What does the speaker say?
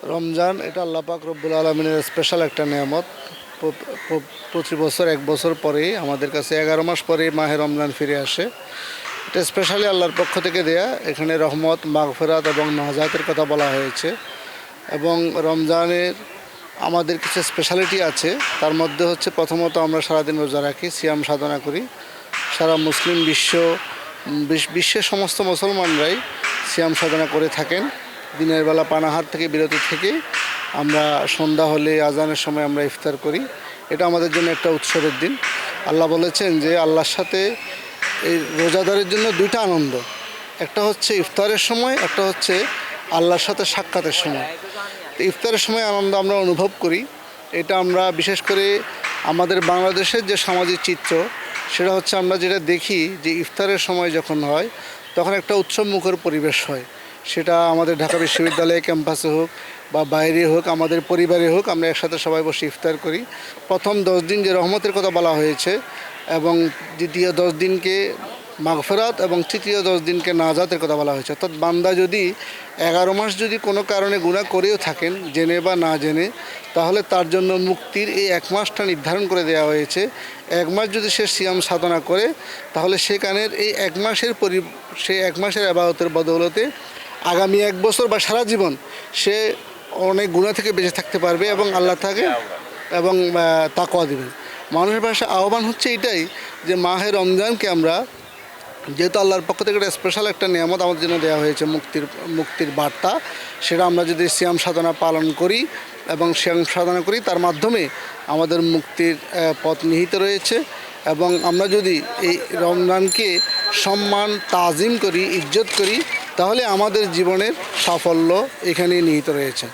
রমজান এটা আল্লাহ পাক রব্বুল আলমিনের স্পেশাল একটা নিয়ামত। প্রতি বছর এক বছর পরেই আমাদের কাছে 11 মাস পরে মাহে রমজান ফিরে আসে। এটা স্পেশালি আল্লাহর পক্ষ থেকে দেয়া। এখানে রহমত, মাগফিরাত এবং নাজাতের কথা বলা হয়েছে। এবং রমজানের আমাদের কিছু স্পেশালিটি আছে। তার মধ্যে হচ্ছে প্রথমত আমরা সারাদিন রোজা রাখি, সিয়াম সাধনা করি। সারা মুসলিম বিশ্বের সমস্ত মুসলমানরাই সিয়াম সাধনা করে থাকেন। দিনের বেলা পানাহার থেকে বিরত থেকে আমরা সন্ধ্যা হলে আজানের সময় আমরা ইফতার করি। এটা আমাদের জন্য একটা উৎসবের দিন। আল্লাহ বলেছেন যে আল্লাহর সাথে এই রোজাদারের জন্য দুইটা আনন্দ, একটা হচ্ছে ইফতারের সময়, একটা হচ্ছে আল্লাহর সাথে সাক্ষাতের সময়। তো ইফতারের সময় আনন্দ আমরা অনুভব করি। এটা আমরা বিশেষ করে আমাদের বাংলাদেশের যে সামাজিক চিত্র, সেটা হচ্ছে আমরা যেটা দেখি যে ইফতারের সময় যখন হয় তখন একটা উৎসবমুখর পরিবেশ হয়। সেটা আমাদের ঢাকা বিশ্ববিদ্যালয়ে ক্যাম্পাসে হোক বা বাইরে হোক, আমাদের পরিবারে হোক, আমরা একসাথে সবাই বসে ইফতার করি। প্রথম 10 দিন যে রহমতের কথা বলা হয়েছে এবং দ্বিতীয় 10 দিনকে মাগফিরাত এবং তৃতীয় 10 দিনকে নাজাতের কথা বলা হয়েছে। অর্থাৎ বান্দা যদি 11 মাস যদি কোনো কারণে গুনাহ করেও থাকেন, জেনে বা না জেনে, তাহলে তার জন্য মুক্তির এই 1 মাসটা নির্ধারণ করে দেওয়া হয়েছে। 1 মাস যদি সে সিয়াম সাধনা করে, তাহলে সেখানের এই 1 মাসের সেই 1 মাসের ইবাদতের বদৌলতে আগামী 1 বছর বা সারা জীবন সে অনেক গুনাহ থেকে বেঁচে থাকতে পারবে এবং আল্লাহ তাকে এবং তাকওয়া দেবেন। মানুষের ভাষায় আহ্বান হচ্ছে এটাই যে মাহে রমজানকে আমরা, যেহেতু আল্লাহর পক্ষ থেকে একটা স্পেশাল একটা নিয়ামত আমাদের জন্য দেওয়া হয়েছে, মুক্তির বার্তা, সেটা আমরা যদি সিয়াম সাধনা পালন করি এবং সিয়াম সাধনা করি, তার মাধ্যমে আমাদের মুক্তির পথ নিহিত রয়েছে। এবং আমরা যদি এই রমজানকে সম্মান, তাজিম করি, ইজ্জত করি, তাহলে আমাদের জীবনের সাফল্য এখানেই নিহিত রয়েছে।